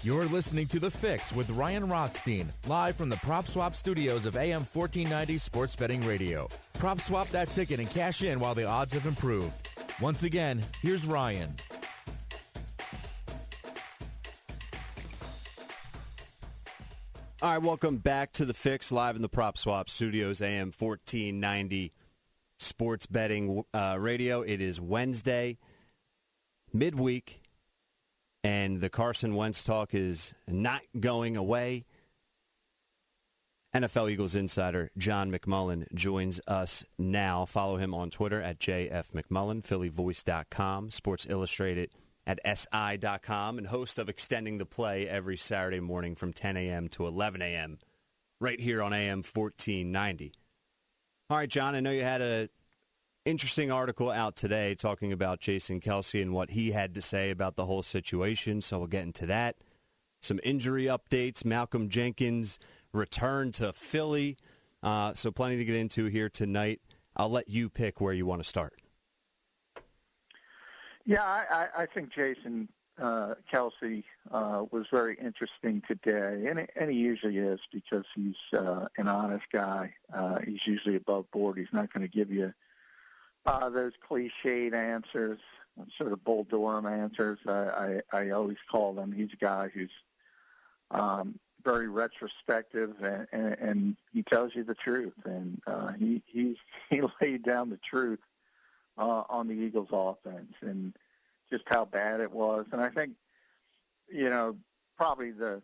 You're listening to The Fix with Ryan Rothstein, live from the Prop Swap studios of AM 1490 Sports Betting Radio. Prop swap that ticket and cash in while the odds have improved. Once again, here's Ryan. All right, welcome back to The Fix, live in the Prop Swap studios, AM 1490 Sports Betting Radio. It is Wednesday, midweek, and the Carson Wentz talk is not going away. NFL Eagles insider John McMullen joins us now. Follow him on Twitter at JFMcMullen, PhillyVoice.com, Sports Illustrated at SI.com, and host of Extending the Play every Saturday morning from 10 a.m. to 11 a.m. right here on AM 1490. All right, John, I know you had an interesting article out today talking about Jason Kelce and what he had to say about the whole situation, so we'll get into that. Some injury updates. Malcolm Jenkins returned to Philly, so plenty to get into here tonight. I'll let you pick where you want to start. Yeah, I think Jason Kelce was very interesting today, and he usually is because he's an honest guy. He's usually above board. He's not going to give you those cliched answers, sort of Bull Durham answers. I always call them. He's a guy who's very retrospective, and he tells you the truth. And he laid down the truth on the Eagles' offense and just how bad it was. And I think, probably the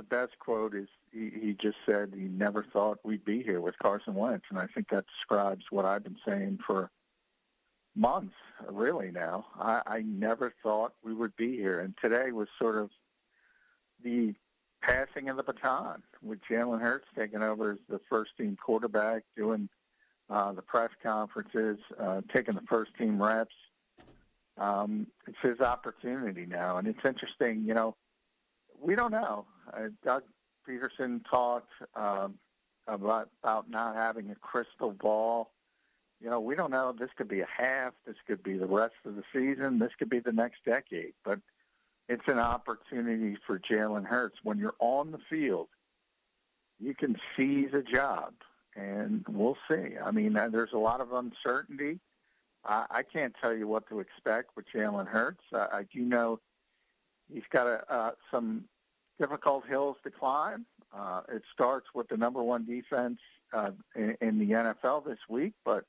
best quote is he just said he never thought we'd be here with Carson Wentz. And I think that describes what I've been saying for months, really now. I never thought we would be here. And today was sort of the passing of the baton with Jalen Hurts taking over as the first-team quarterback, doing the press conferences, taking the first-team reps. It's his opportunity now, and it's interesting. We don't know. Doug Peterson talked about not having a crystal ball. We don't know. This could be a half. This could be the rest of the season. This could be the next decade. But it's an opportunity for Jalen Hurts. When you're on the field, you can seize a job. And we'll see. I mean, there's a lot of uncertainty. I can't tell you what to expect with Jalen Hurts. I do know he's got some difficult hills to climb. It starts with the number one defense in the NFL this week, but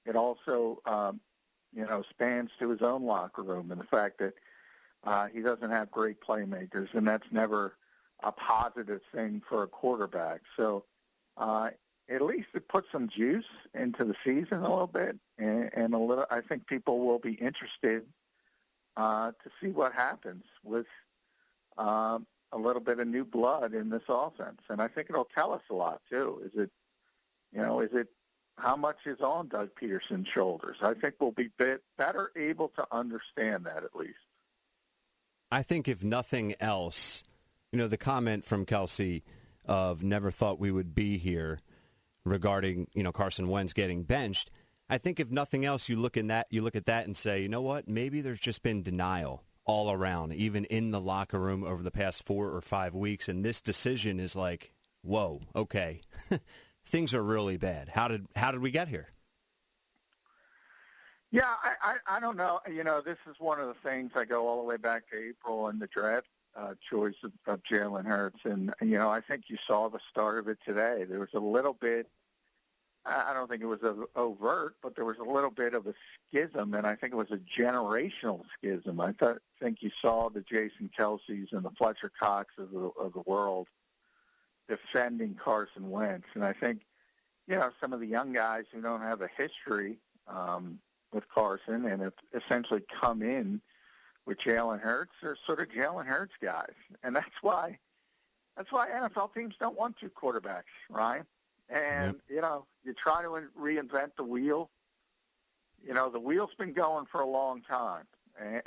it also, spans to his own locker room and the fact that he doesn't have great playmakers, and that's never a positive thing for a quarterback. So, at least it puts some juice into the season a little bit, and a little. I think people will be interested to see what happens with a little bit of new blood in this offense, and I think it'll tell us a lot too. Is it how much is on Doug Peterson's shoulders? I think we'll be better able to understand that at least. I think if nothing else, the comment from Kelce of never thought we would be here regarding, Carson Wentz getting benched, I think if nothing else, you look at that and say, you know what, maybe there's just been denial all around, even in the locker room over the past 4 or 5 weeks, and this decision is like, whoa, okay, things are really bad. How did we get here? Yeah, I don't know. This is one of the things I go all the way back to April and the draft choice of Jalen Hurts. And, I think you saw the start of it today. There was a little bit, I don't think it was overt, but there was a little bit of a schism, and I think it was a generational schism. I think you saw the Jason Kelces and the Fletcher Cox of the world defending Carson Wentz. And I think, some of the young guys who don't have a history with Carson and have essentially come in with Jalen Hurts are sort of Jalen Hurts guys. And that's why NFL teams don't want two quarterbacks, right? And, you try to reinvent the wheel. The wheel's been going for a long time, and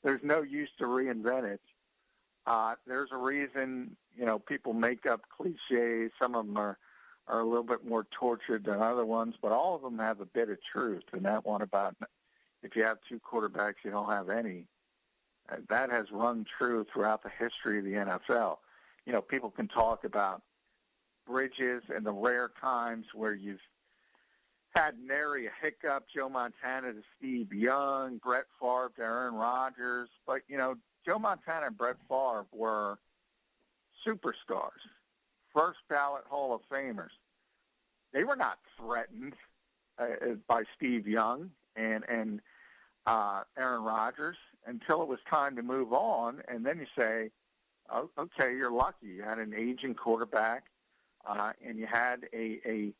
there's no use to reinvent it. There's a reason, people make up cliches. Some of them are a little bit more tortured than other ones, but all of them have a bit of truth. And that one about if you have two quarterbacks, you don't have any. that has rung true throughout the history of the NFL. You know, people can talk about bridges and the rare times where you've had nary a hiccup, Joe Montana to Steve Young, Brett Favre to Aaron Rodgers. But, you know, Joe Montana and Brett Favre were superstars, first ballot Hall of Famers. They were not threatened by Steve Young and Aaron Rodgers until it was time to move on. And then you say, oh, okay, you're lucky. You had an aging quarterback, and you had a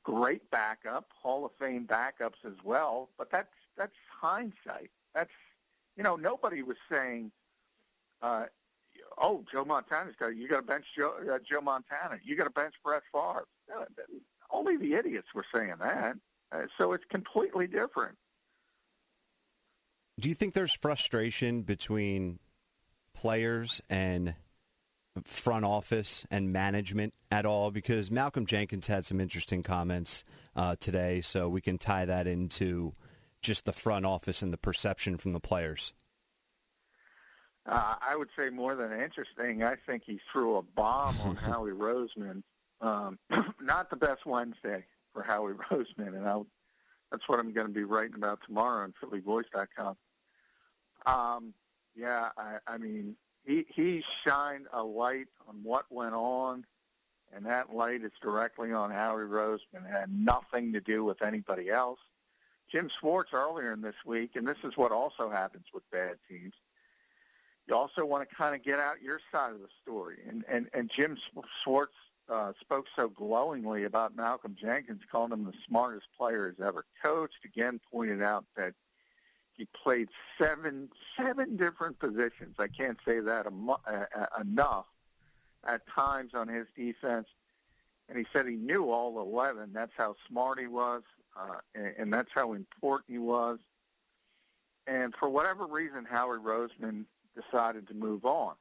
great backup, Hall of Fame backups as well. But that's hindsight. That's, you know, nobody was saying, oh, Joe Montana's you got to bench Joe Montana. You got to bench Brett Favre. Only the idiots were saying that. So it's completely different. Do you think there's frustration between players and front office and management at all? Because Malcolm Jenkins had some interesting comments today, so we can tie that into just the front office and the perception from the players. I would say more than interesting, I think he threw a bomb on Howie Roseman. Not the best Wednesday for Howie Roseman, and that's what I'm going to be writing about tomorrow on PhillyVoice.com. I mean, he shined a light on what went on, and that light is directly on Howie Roseman. It had nothing to do with anybody else. Jim Schwartz earlier in this week, and this is what also happens with bad teams, you also want to kind of get out your side of the story. And Jim Schwartz spoke so glowingly about Malcolm Jenkins, calling him the smartest player he's ever coached. Again, pointed out that he played seven different positions. I can't say that enough at times on his defense. And he said he knew all 11. That's how smart he was, and that's how important he was. And for whatever reason, Howie Roseman decided to move on.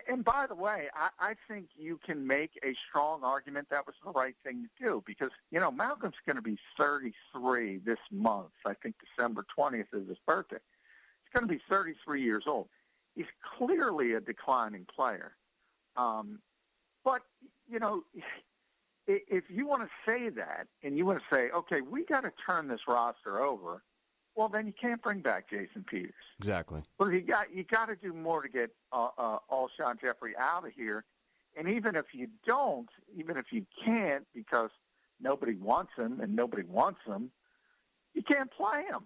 And by the way, I think you can make a strong argument that was the right thing to do because, you know, Malcolm's going to be 33 this month. I think December 20th is his birthday. He's going to be 33 years old. He's clearly a declining player. But, you know, if you want to say that and you want to say, okay, we got to turn this roster over, well, then you can't bring back Jason Peters. Exactly. Well, you got to do more to get Alshon Jeffrey out of here. And even if you don't, even if you can't because nobody wants him and nobody wants him, you can't play him.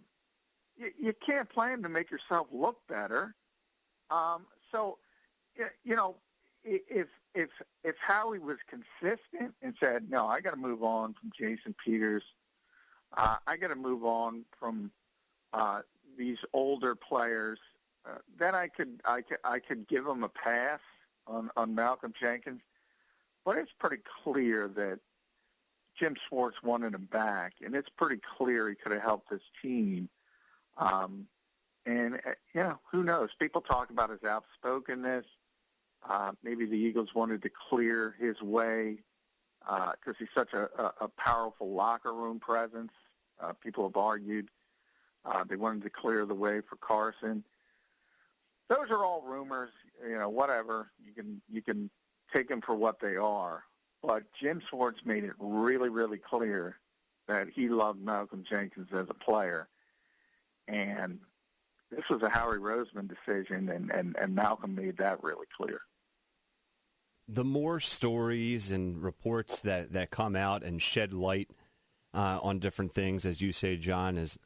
You can't play him to make yourself look better. So, you know, if Howie was consistent and said, no, I got to move on from Jason Peters, I got to move on from these older players, then I could give him a pass on Malcolm Jenkins. But it's pretty clear that Jim Schwartz wanted him back, and it's pretty clear he could have helped this team. And you know, who knows? People talk about his outspokenness. Maybe the Eagles wanted to clear his way because he's such a powerful locker room presence. People have argued. They wanted to clear the way for Carson. Those are all rumors, you know, whatever. You can take them for what they are. But Jim Schwartz made it really, really clear that he loved Malcolm Jenkins as a player. And this was a Howie Roseman decision, and Malcolm made that really clear. The more stories and reports that come out and shed light on different things, as you say, John, as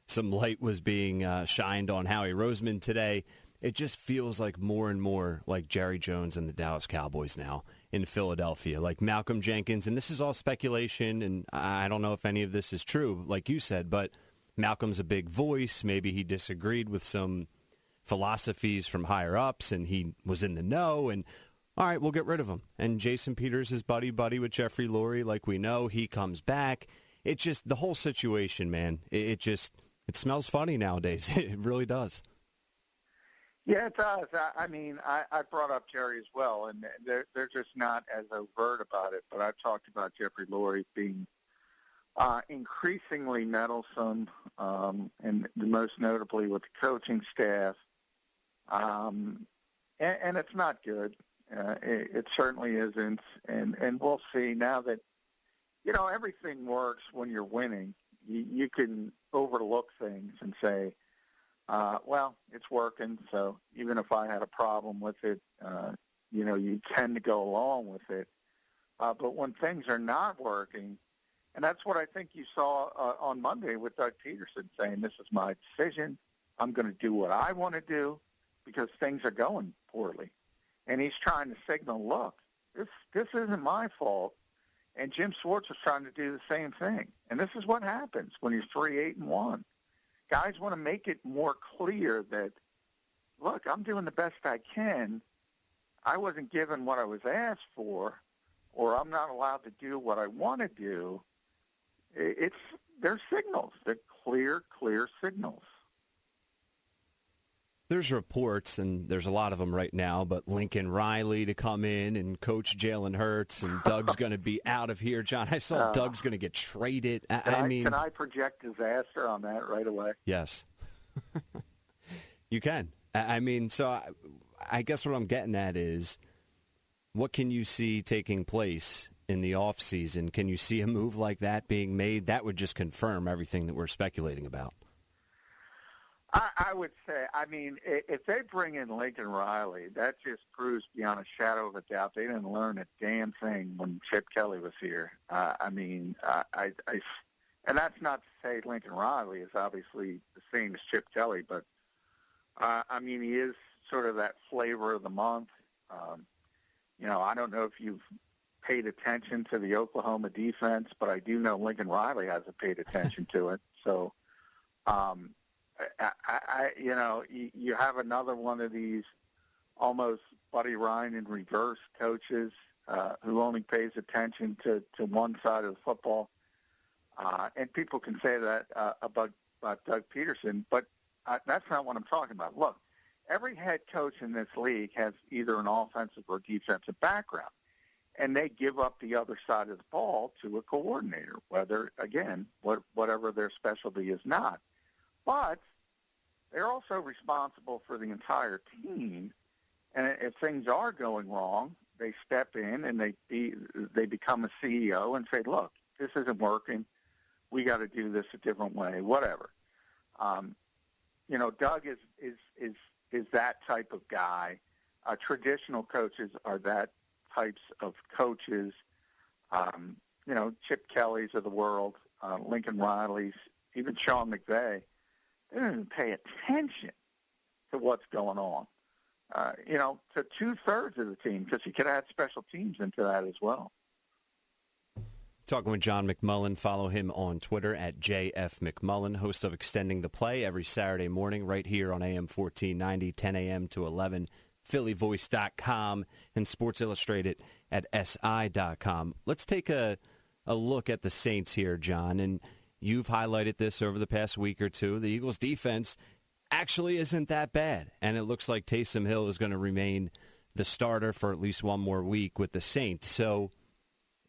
some light was being shined on Howie Roseman today, it just feels like more and more like Jerry Jones and the Dallas Cowboys now in Philadelphia, like Malcolm Jenkins. And this is all speculation, and I don't know if any of this is true, like you said, but Malcolm's a big voice. Maybe he disagreed with some philosophies from higher ups, and he was in the know, and all right, we'll get rid of him. And Jason Peters is buddy with Jeffrey Lurie, like we know. He comes back. It just, the whole situation, man, it smells funny nowadays. It really does. Yeah, it does. I mean, I brought up Jerry as well, and they're just not as overt about it. But I've talked about Jeffrey Lurie being increasingly meddlesome, and most notably with the coaching staff. And it's not good. It certainly isn't. And we'll see now that, everything works when you're winning. You can overlook things and say, well, it's working, so even if I had a problem with it, you tend to go along with it. But when things are not working, and that's what I think you saw on Monday with Doug Peterson saying, this is my decision. I'm going to do what I want to do because things are going poorly. And he's trying to signal, look, this isn't my fault. And Jim Schwartz was trying to do the same thing. And this is what happens when you're 3-8-1. Guys want to make it more clear that, look, I'm doing the best I can. I wasn't given what I was asked for, or I'm not allowed to do what I want to do. They're signals. They're clear signals. There's reports, and there's a lot of them right now, but Lincoln Riley to come in and coach Jalen Hurts, and Doug's going to be out of here. John, I saw Doug's going to get traded. Can I project disaster on that right away? Yes. You can. So I guess what I'm getting at is, what can you see taking place in the offseason? Can you see a move like that being made? That would just confirm everything that we're speculating about. I would say, if they bring in Lincoln Riley, that just proves beyond a shadow of a doubt they didn't learn a damn thing when Chip Kelly was here. And that's not to say Lincoln Riley is obviously the same as Chip Kelly, but, he is sort of that flavor of the month. I don't know if you've paid attention to the Oklahoma defense, but I do know Lincoln Riley hasn't paid attention to it. So, you have another one of these almost Buddy Ryan in reverse coaches who only pays attention to one side of the football. And people can say that about Doug Peterson, but that's not what I'm talking about. Look, every head coach in this league has either an offensive or defensive background, and they give up the other side of the ball to a coordinator, whatever their specialty is not. But they're also responsible for the entire team, and if things are going wrong, they step in and they become a CEO and say, look, this isn't working. We got to do this a different way, whatever. Doug is that type of guy. Traditional coaches are that types of coaches. Chip Kelly's of the world, Lincoln Riley's, even Sean McVay. They don't even pay attention to what's going on, to two-thirds of the team, because you could add special teams into that as well. Talking with John McMullen. Follow him on Twitter at JF McMullen, host of Extending the Play every Saturday morning right here on AM 1490, 10 a.m. to 11, phillyvoice.com, and Sports Illustrated at SI.com. Let's take a look at the Saints here, John, and you've highlighted this over the past week or two. The Eagles' defense actually isn't that bad, and it looks like Taysom Hill is going to remain the starter for at least one more week with the Saints. So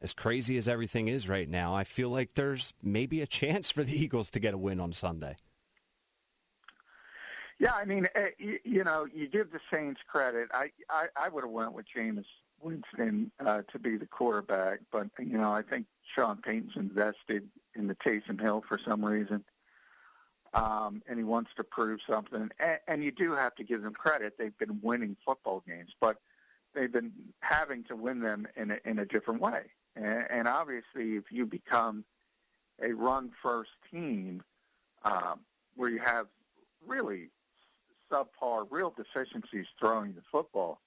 as crazy as everything is right now, I feel like there's maybe a chance for the Eagles to get a win on Sunday. Yeah, you give the Saints credit. I would have went with Jameis Winston to be the quarterback, but, I think Sean Payton's invested in the Taysom Hill for some reason, and he wants to prove something. And you do have to give them credit. They've been winning football games, but they've been having to win them in a different way. And obviously, if you become a run-first team where you have really subpar, real deficiencies throwing the football,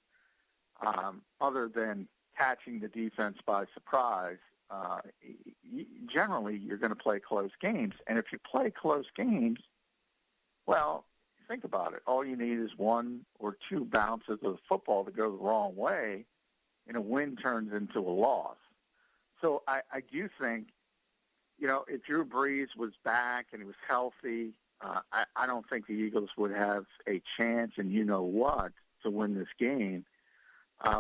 other than catching the defense by surprise, generally you're going to play close games. And if you play close games, well, think about it. All you need is one or two bounces of the football to go the wrong way, and a win turns into a loss. So I do think, if Drew Brees was back and he was healthy, I don't think the Eagles would have a chance, and to win this game.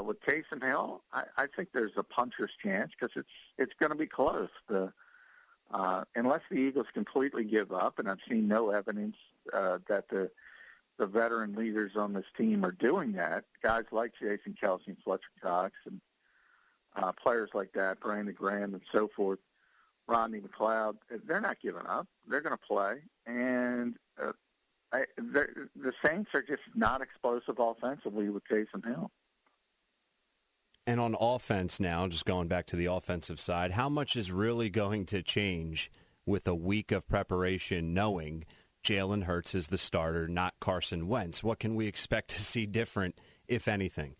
With Taysom Hill, I think there's a puncher's chance because it's going to be close. The unless the Eagles completely give up, and I've seen no evidence that the veteran leaders on this team are doing that, guys like Jason Kelce and Fletcher Cox and players like that, Brandon Graham and so forth, Rodney McLeod, they're not giving up. They're going to play. And the Saints are just not explosive offensively with Taysom Hill. And on offense now, just going back to the offensive side, how much is really going to change with a week of preparation knowing Jalen Hurts is the starter, not Carson Wentz? What can we expect to see different, if anything?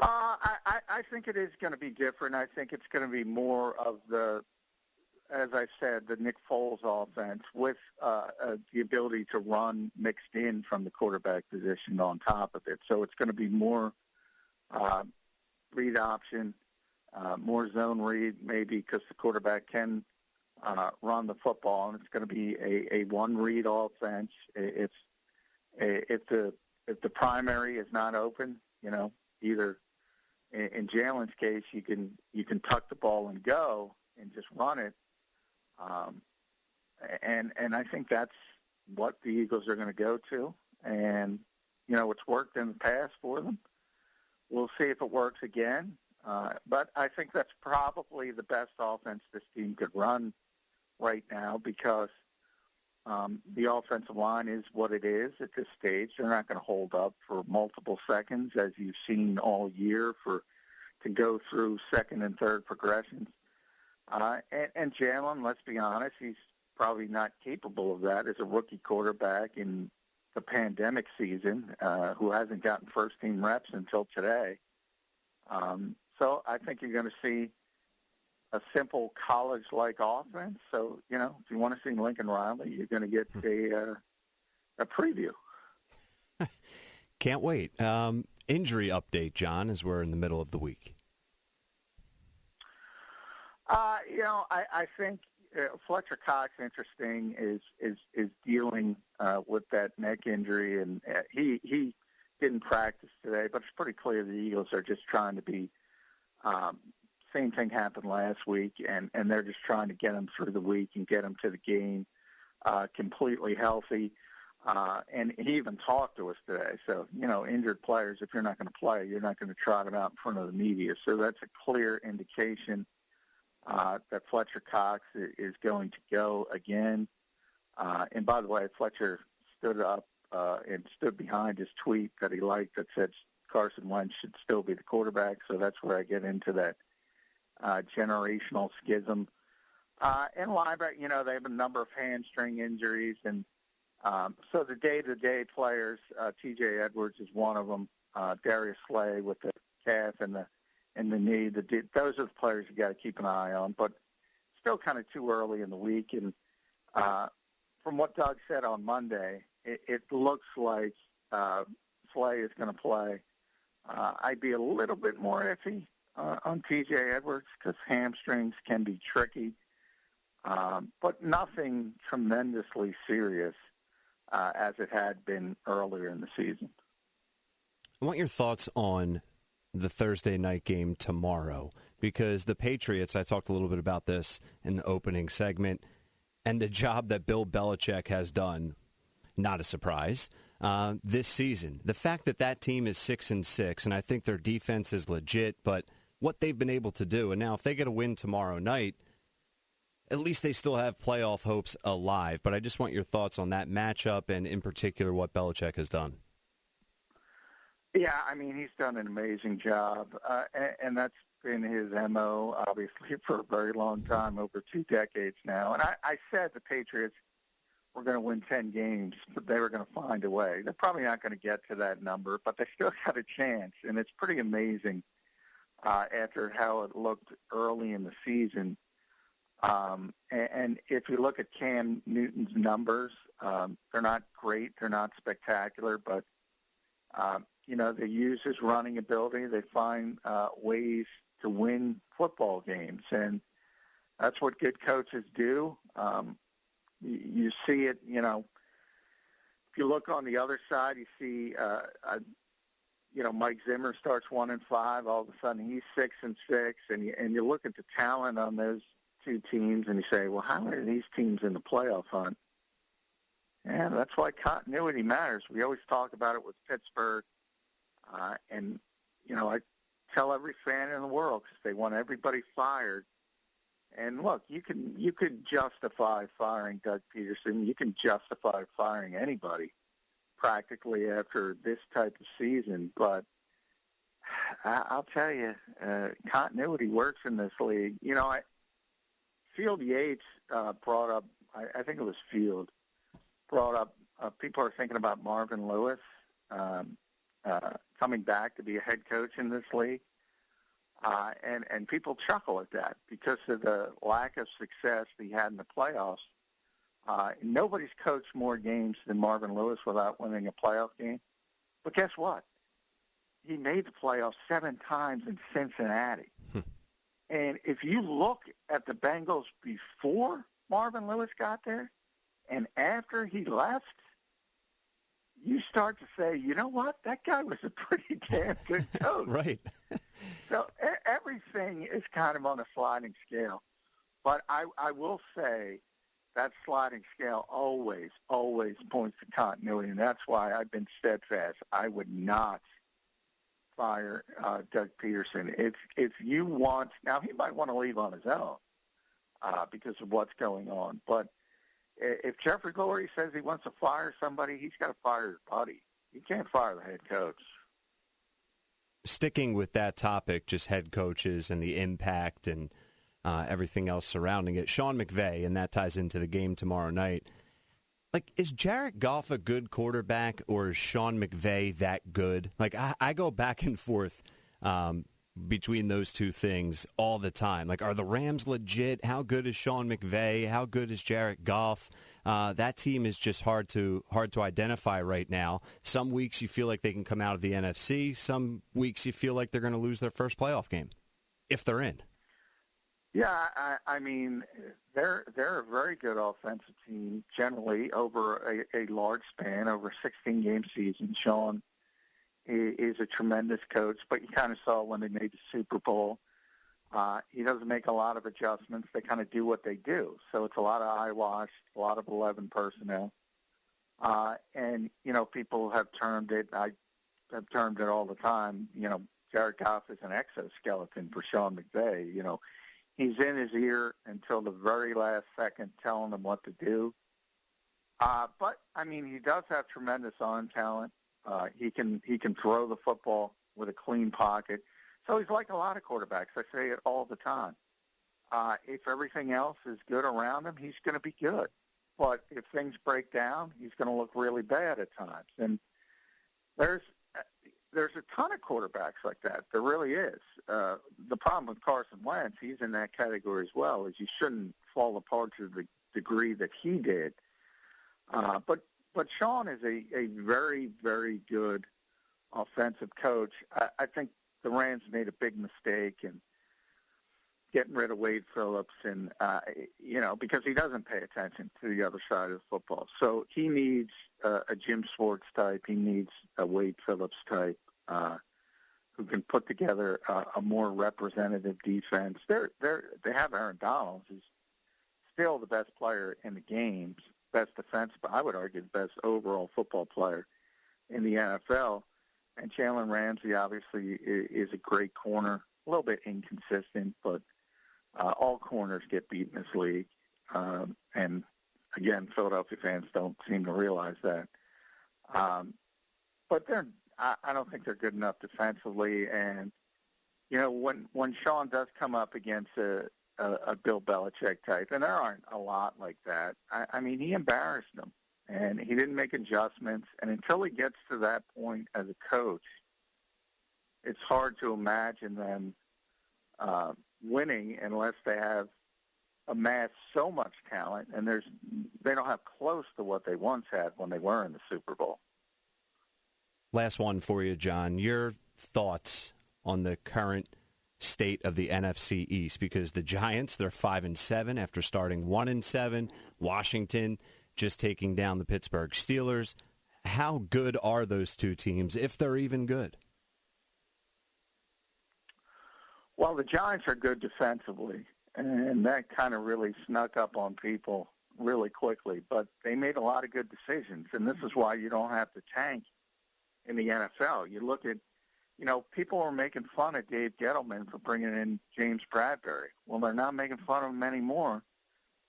I think it is going to be different. I think it's going to be more of the, as I said, the Nick Foles offense with the ability to run mixed in from the quarterback position on top of it. So it's going to be more read option, more zone read maybe because the quarterback can run the football, and it's going to be a one-read offense. If the primary is not open, either in Jalen's case, you can tuck the ball and go and just run it. And I think that's what the Eagles are going to go to. And, it's worked in the past for them. We'll see if it works again. But I think that's probably the best offense this team could run right now because the offensive line is what it is at this stage. They're not going to hold up for multiple seconds, as you've seen all year, to go through second and third progressions. And Jalen, let's be honest, he's probably not capable of that as a rookie quarterback in the pandemic season who hasn't gotten first-team reps until today. So I think you're going to see a simple college-like offense. So, if you want to see Lincoln Riley, you're going to get a preview. Can't wait. Injury update, John, as we're in the middle of the week. I think Fletcher Cox, interesting, is dealing with that neck injury, and he didn't practice today, but it's pretty clear the Eagles are just trying to be same thing happened last week, and they're just trying to get him through the week and get him to the game completely healthy. And he even talked to us today. So, injured players, if you're not going to play, you're not going to trot them out in front of the media. So that's a clear indication that Fletcher Cox is going to go again. And by the way, Fletcher stood up and stood behind his tweet that he liked that said Carson Wentz should still be the quarterback. So that's where I get into that generational schism. And linebacker, they have a number of hamstring injuries. And so the day-to-day players, T.J. Edwards is one of them, Darius Slay with the calf and the knee. Those are the players you got to keep an eye on. But still kind of too early in the week. And from what Doug said on Monday, it looks like Slay is going to play. I'd be a little bit more iffy on T.J. Edwards because hamstrings can be tricky, but nothing tremendously serious as it had been earlier in the season. I want your thoughts on the Thursday night game tomorrow because the Patriots, I talked a little bit about this in the opening segment, and the job that Bill Belichick has done, not a surprise, this season. The fact that team is 6-6, and I think their defense is legit, but what they've been able to do, and now if they get a win tomorrow night, at least they still have playoff hopes alive. But I just want your thoughts on that matchup and in particular what Belichick has done. Yeah, he's done an amazing job, and that's been his MO, obviously, for a very long time, over 2 decades now. And I said the Patriots were going to win 10 games, but they were going to find a way. They're probably not going to get to that number, but they still got a chance, and it's pretty amazing after how it looked early in the season. And if you look at Cam Newton's numbers, they're not great, they're not spectacular, but they use his running ability. They find ways to win football games, and that's what good coaches do. You see it, if you look on the other side, you see Mike Zimmer starts 1-5. All of a sudden, he's 6-6, and you look at the talent on those two teams, and you say, well, how are these teams in the playoff hunt? And that's why continuity matters. We always talk about it with Pittsburgh, and I tell every fan in the world because they want everybody fired. And look, you could justify firing Doug Peterson. You can justify firing anybody practically after this type of season. But I'll tell you, continuity works in this league. Field Yates brought up, I think it was Field, brought up people are thinking about Marvin Lewis coming back to be a head coach in this league. And people chuckle at that because of the lack of success that he had in the playoffs. Nobody's coached more games than Marvin Lewis without winning a playoff game. But guess what? He made the playoffs 7 times in Cincinnati. And if you look at the Bengals before Marvin Lewis got there and after he left, you start to say, you know what? That guy was a pretty damn good coach. Right. So everything is kind of on a sliding scale. But I will say that sliding scale always points to continuity, and that's why I've been steadfast. I would not fire Doug Peterson. If you want – now, he might want to leave on his own because of what's going on. But if Jeffrey Lurie says he wants to fire somebody, he's got to fire his buddy. You can't fire the head coach. Sticking with that topic, just head coaches and the impact and everything else surrounding it, Sean McVay, and that ties into the game tomorrow night. Like, is Jared Goff a good quarterback, or is Sean McVay that good? Like, I go back and forth between those two things all the time. Like, are the Rams legit? How good is Sean McVay? How good is Jared Goff? That team is just hard to identify right now. Some weeks you feel like they can come out of the NFC. Some weeks you feel like they're going to lose their first playoff game, if they're in. Yeah, I mean, they're a very good offensive team generally over a large span, over a 16-game season. Sean is a tremendous coach, but you kind of saw when they made the Super Bowl, he doesn't make a lot of adjustments. They kind of do what they do. So it's a lot of eyewash, a lot of 11 personnel. And, people have termed it, I have termed it all the time, Jared Goff is an exoskeleton for Sean McVay. He's in his ear until the very last second telling him what to do. But, I mean, he does have tremendous arm talent. He can throw the football with a clean pocket. So he's like a lot of quarterbacks. I say it all the time. If everything else is good around him, he's going to be good. But if things break down, he's going to look really bad at times. And there's a ton of quarterbacks like that. There really is. The problem with Carson Wentz, he's in that category as well, is you shouldn't fall apart to the degree that he did. But Sean is a very, very good offensive coach. I think the Rams made a big mistake in getting rid of Wade Phillips, and because he doesn't pay attention to the other side of the football. So he needs a Jim Schwartz type. He needs a Wade Phillips type who can put together a more representative defense. They have Aaron Donald, who's still the best player in the game, best defense, but I would argue the best overall football player in the NFL. And Jalen Ramsey obviously is a great corner, a little bit inconsistent, but all corners get beat in this league. And again, Philadelphia fans don't seem to realize that. But I don't think they're good enough defensively. And, when Sean does come up against a Bill Belichick type, and there aren't a lot like that, I mean, he embarrassed them. And he didn't make adjustments. And until he gets to that point as a coach, it's hard to imagine them winning unless they have amassed so much talent, and they don't have close to what they once had when they were in the Super Bowl. Last one for you, John. Your thoughts on the current state of the NFC East, because the Giants, they're 5-7 after starting 1-7. Washington just taking down the Pittsburgh Steelers. How good are those two teams, if they're even good? Well, the Giants are good defensively, and that kind of really snuck up on people really quickly. But they made a lot of good decisions, and this is why you don't have to tank in the NFL. You look at, people are making fun of Dave Gettleman for bringing in James Bradbury. Well, they're not making fun of him anymore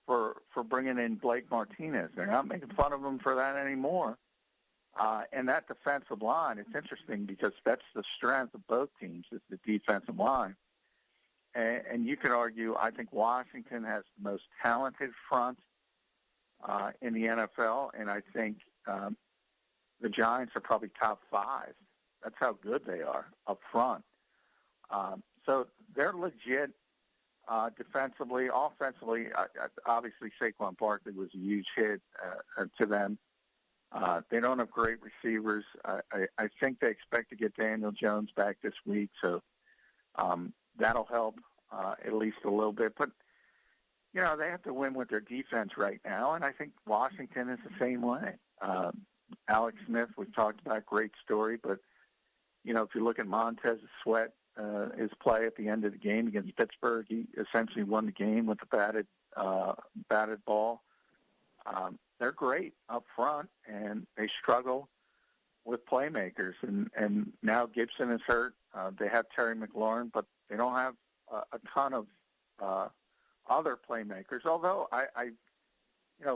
for bringing in Blake Martinez. They're not making fun of him for that anymore. And that defensive line, it's interesting because that's the strength of both teams is the defensive line. And you could argue, I think Washington has the most talented front in the NFL, and I think the Giants are probably top 5. That's how good they are up front. So they're legit defensively. Offensively, obviously Saquon Barkley was a huge hit to them. They don't have great receivers. I think they expect to get Daniel Jones back this week, so that'll help at least a little bit. But, they have to win with their defense right now, and I think Washington is the same way. Alex Smith, we've talked about, great story, but, if you look at Montez Sweat, his play at the end of the game against Pittsburgh, he essentially won the game with the batted ball. They're great up front, and they struggle with playmakers. And now Gibson is hurt. They have Terry McLaurin, but they don't have a ton of other playmakers. Although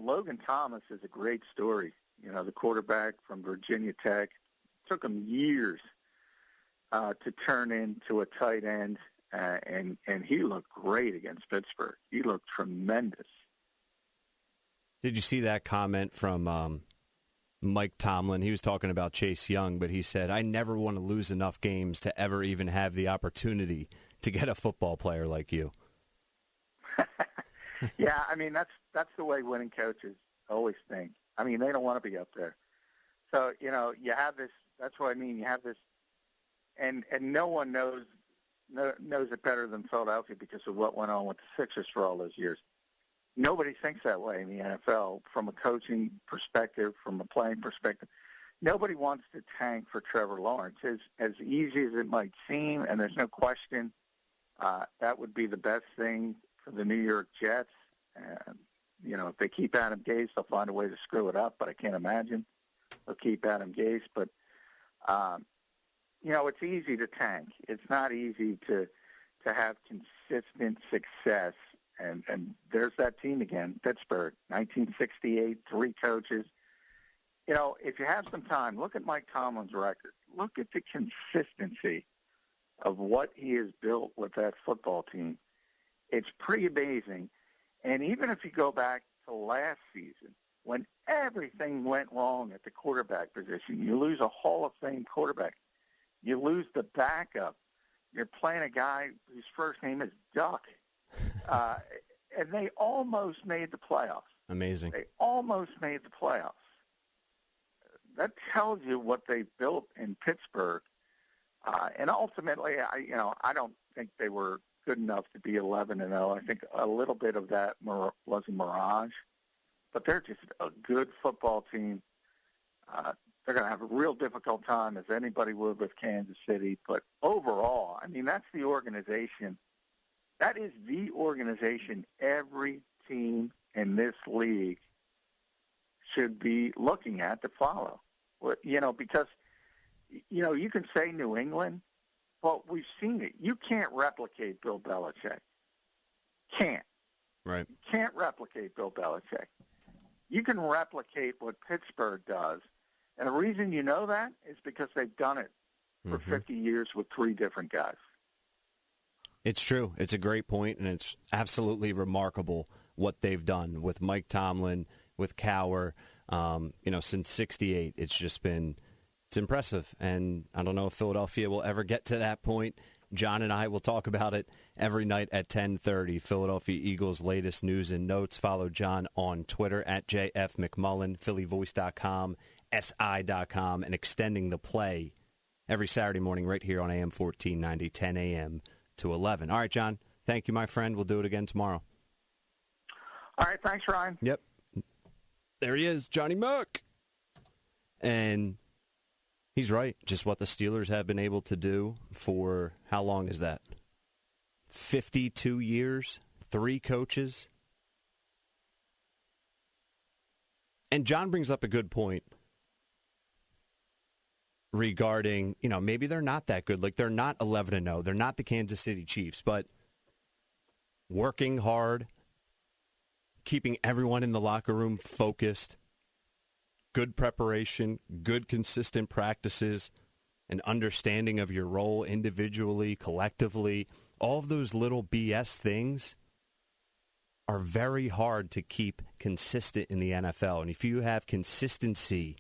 Logan Thomas is a great story. The quarterback from Virginia Tech. It took him years to turn into a tight end, and he looked great against Pittsburgh. He looked tremendous. Did you see that comment from Mike Tomlin? He was talking about Chase Young, but he said, I never want to lose enough games to ever even have the opportunity to get a football player like you. Yeah, that's the way winning coaches always think. They don't want to be up there. So, you have this, that's what I mean, you have this, and no one knows it better than Philadelphia because of what went on with the Sixers for all those years. Nobody thinks that way in the NFL from a coaching perspective, from a playing perspective. Nobody wants to tank for Trevor Lawrence. As easy as it might seem, and there's no question that would be the best thing for the New York Jets. If they keep Adam Gase, they'll find a way to screw it up, but I can't imagine they'll keep Adam Gase. But, it's easy to tank. It's not easy to have consistent success. And there's that team again, Pittsburgh, 1968, 3 coaches. If you have some time, look at Mike Tomlin's record. Look at the consistency of what he has built with that football team. It's pretty amazing. And even if you go back to last season, when everything went wrong at the quarterback position, you lose a Hall of Fame quarterback. You lose the backup. You're playing a guy whose first name is Duck. And they almost made the playoffs. Amazing. They almost made the playoffs. That tells you what they built in Pittsburgh. And ultimately, I don't think they were good enough to be 11-0. I think a little bit of that was a mirage. But they're just a good football team. They're going to have a real difficult time, as anybody would with Kansas City. But overall, that's the organization. That is the organization every team in this league should be looking at to follow. Because, you can say New England, but we've seen it. You can't replicate Bill Belichick. Can't. Right. You can't replicate Bill Belichick. You can replicate what Pittsburgh does. And the reason you know that is because they've done it for 50 years with 3 different guys. It's true. It's a great point, and it's absolutely remarkable what they've done with Mike Tomlin, with Cowher. Since '68, it's impressive. And I don't know if Philadelphia will ever get to that point. John and I will talk about it every night at 10:30. Philadelphia Eagles' latest news and notes. Follow John on Twitter at JF McMullen, PhillyVoice.com, SI.com, and Extending the Play every Saturday morning right here on AM 1490, 10 a.m. to 11. All right, John. Thank you, my friend. We'll do it again tomorrow. All right. Thanks, Ryan. Yep. There he is, Johnny Muck. And he's right. Just what the Steelers have been able to do for how long is that? 52 years, 3 coaches. And John brings up a good point regarding, maybe they're not that good. Like, they're not 11-0. They're not the Kansas City Chiefs, but working hard, keeping everyone in the locker room focused, good preparation, good consistent practices, an understanding of your role individually, collectively, all of those little BS things are very hard to keep consistent in the NFL. And if you have consistency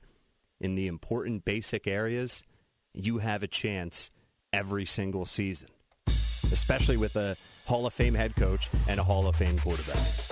in the important basic areas, you have a chance every single season, especially with a Hall of Fame head coach and a Hall of Fame quarterback.